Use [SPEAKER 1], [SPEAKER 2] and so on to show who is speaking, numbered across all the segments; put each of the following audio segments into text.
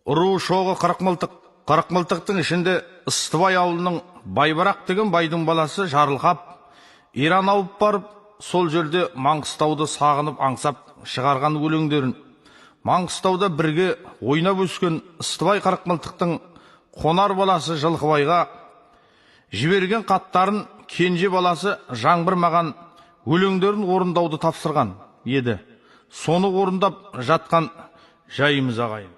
[SPEAKER 1] Ұру шоғы қырықмылтықтың ішінде Ыстыбай ауылының Байбарақ деген байдың баласы Жарылқап Иран ауып барып, сол жерде Маңғыстауды сағынып аңсап шығарған өлеңдерін, Маңғыстауда бірге ойнап өскен Ыстыбай қырықмылтықтың қонар баласы Жылқыбайға жіберген қаттарын кенже баласы Жаңбыр маған өлеңдерін орындауды тапсырған еді. Соны орындап жатқан жайымыз ағайын.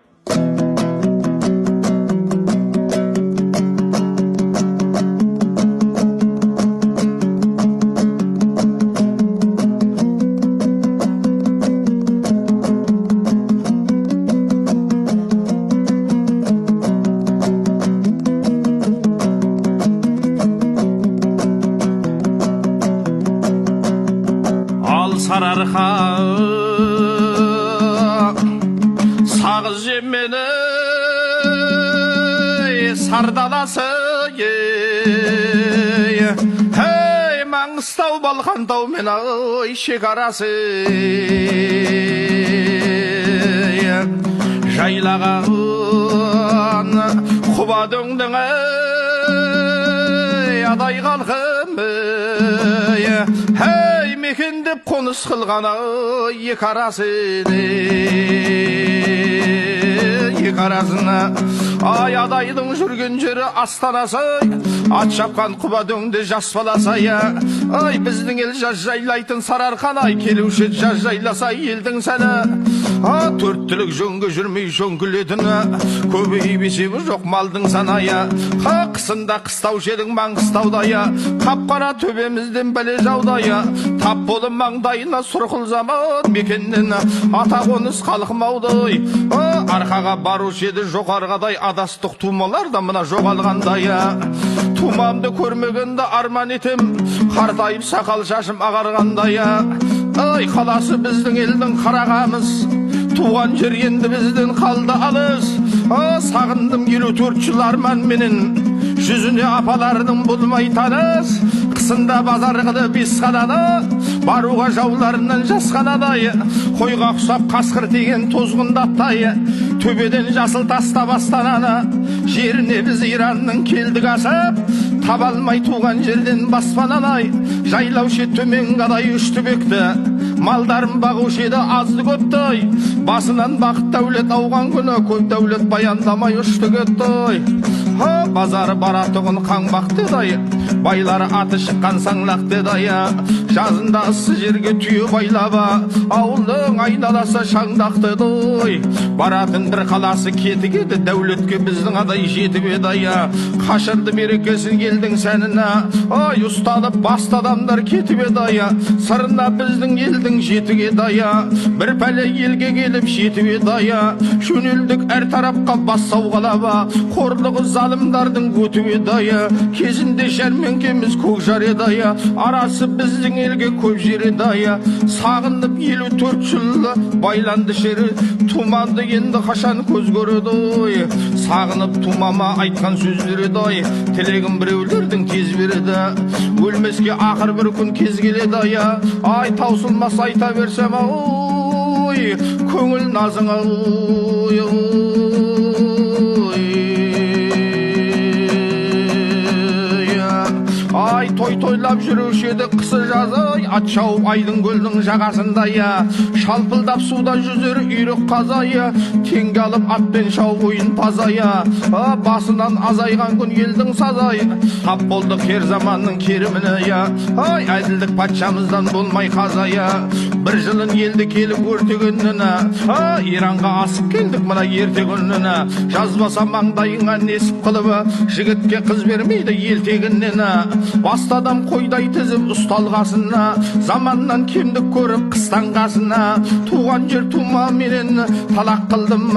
[SPEAKER 1] Сарыарқа сағыз жемені сардаласы ей Маңғыстау Балқантау мен шекарасы жайлаған құба дөңдің адай қалқым мекендеп қоныс қылғаны екі арасына ай адайдың жүрген жері астанасы ат шапқан құба дөңді жас баласы ай біздің ел жаз жайлайтын Сарыарқаны келуші жаз жайласа елдің сәні төрт түлік жөнге жүрмей жөңкілетін көбейіп есебі жоқ малдың санайы қысында қыстаушы едің Маңғыстауда қап-қара төбемізден бәле жаудайы тап болып маңдайына сұрқыл заман мекеннен ата қоныс қалқымаудай арқаға барушы еді жоғарғадай адастық тумалар да мына жоғалғандай тумамды көрмегенді арман етем қартайып сақал шашым ағарғандай ай қаласы біздің елдің қарағамыз туған жер енді бізден қалды алыс сағындым 54 жыл арманменен жүзіне апалардың болмай таныс қысында базар қылып бесқананы баруға жауларынан жасқанадай қойға ұқсап қасқыр тиген тозғындаттай төбеден жасыл тастап астананы жеріне біз Иранның келдік асып таба алмай туған жерден баспананы жайлаушы төмен қадай үштібекті малдарын бағушы еді азды көпті басынан бақыт дәулет ауған күні көп дәулет баяндамай ұшты кетті базары баратұғын қаңбақ деді байлары аты шыққан саңлақ деді жазында ыссы жерге түйе байлаба ауылдың айналасы шаңдақ деді баратын бір қаласы кетік еді дәулетке біздің адай жетіп еді қашырды мерекесін елдің сәніне ай ұсталып басты адамдар кетіп еді сырына біздің елдің жетік еді бір пәле елге келіп жетіп еді жөнелдік әр тарапқа бас сауғалаба қорлығы залымдардың өтіп еді кезінде жәрмеңкеміз көкжар еді арасы біздің елге көп жер еді сағынып 54 жыл байланды шері туманды енді қашан көз көреді сағынып тумама айтқан сөздер еді тілегім біреулердің тез береді өлмеске ақыр бір күн кез келеді ай таусылмас айта берсем ой көңіл назың ай той-тойлап жүруші еді қысы жазы ат шауып айдың көлдің жағасында шалпылдап суда жүзер үйрек қаза теңге алып атпен шауып ойын таза басынан азайған күн елдің сазай тап болды кер заманның керіміне ай әділдік патшамыздан болмай қаза бір жылын елді келіп өртегеннен Иранға асып келдік мына ерте күннен жазбаса маңдайыңа несіп қылып жігітке қыз бермейді ел тегіннен бастадан қойдай тізіп ұсталғасына заманнан кемдік көріп қыстанғасына туған жер тума менен талақ қылдым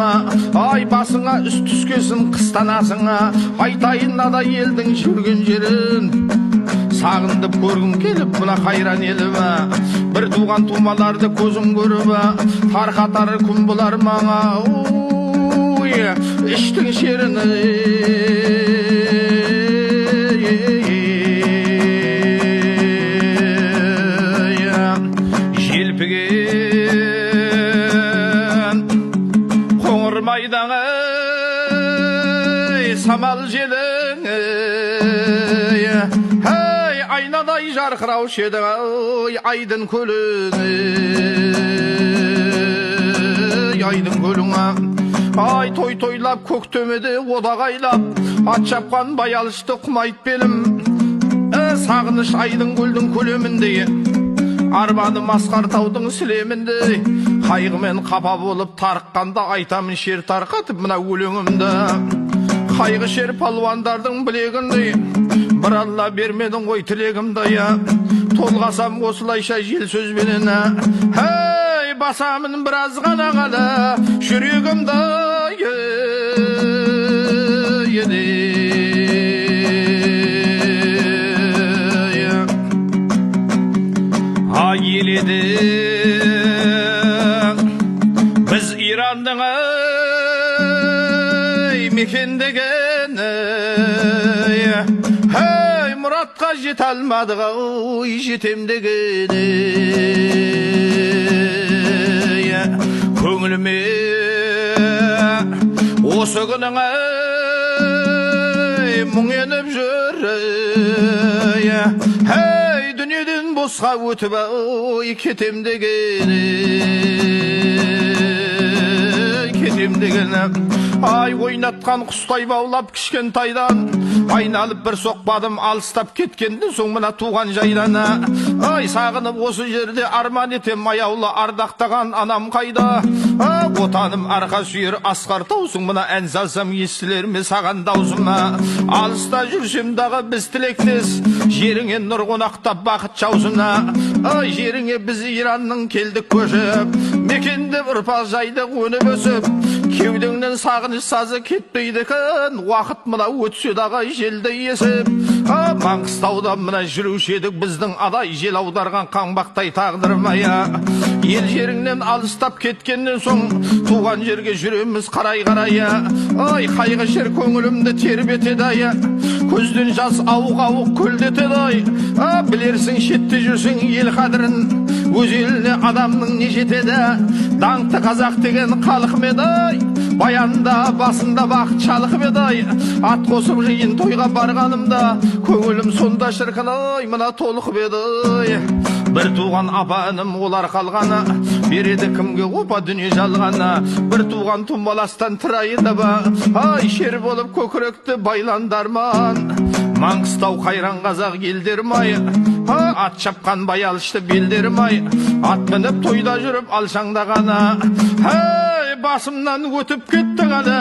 [SPEAKER 1] ай басыңа үст түскесін қыстанасыңа айтайын ада елдің жүрген жерін сағындып көргім келіп мына қайран еліме бір туған тумаларды көзім көріп тарқатар күн бұлар маңа іштің шерін желпіген қоңыр майданы самал желің айнадай жарқыраушы еді айдын көлің айдын көлің ай той тойлап көктемеде одағайлап ат шапқан баялышты құмайт белім сағыныш айдын көлдің көлемінде арманым асқар таудың сілемінде қайғымен қапа болып тарыққанда айтамын шер тарқатып мына өлеңімді қайғы шер палуандардың білегіндей бір алла бермедің ғой тілегімді толғасам осылайша жел сөзбенен басамын біраз ғана ғана жүрегімді еледі біз Ирандың мекендеген мұратқа жете алмадық жетем деген көңіліме осы күнің мұң еніп жүр дүниеден босқа өтіп кетем деген ай ойнатқан құстай баулап кішкентайдан айналып бір соқпадым алыстап кеткеннен соң мына туған жайдан ай сағынып осы жерде арман етем аяулы ардақтаған анам қайда отаным арқа сүйер асқар таусың мына ән салсам естілер ме саған даусым алыста жүрсем дағы біз тілектес жеріңе нұр қонақтап бақыт жаусын ай жеріңе біз Иранның келдік көшіп мекендеп ұрпақ жайдық өніп өсіп кеудеңнен сағыныш сазы кетпейді екен уақыт мына өтсе дағы желдей есіп Маңғыстауда мына жүруші едік біздің адай жел аударған қаңбақтай тағдырмай ел жеріңнен алыстап кеткеннен соң туған жерге жүреміз қарай ай қайғы шер көңілімді тербетеді көзден жас ауық көлдетеді білерсің шетте жүрсең ел қадірін өз еліне адамның не жетеді даңқты қазақ деген халық еді баянда басында бақыт шалқып еді ат қосып жиын тойға барғанымда көңілім сонда шіркін мына толқып еді бір туған апаным олар қалғаны береді кімге опа дүние жалғаны бір туған тұмбаластан тырайды ай шер болып көкіректі байландарман Маңғыстау қайран қазақ елдерім ат шапқан баялышты белдерім ат мініп тойда жүріп алшаңдағаны басымнан өтіп кетті ғана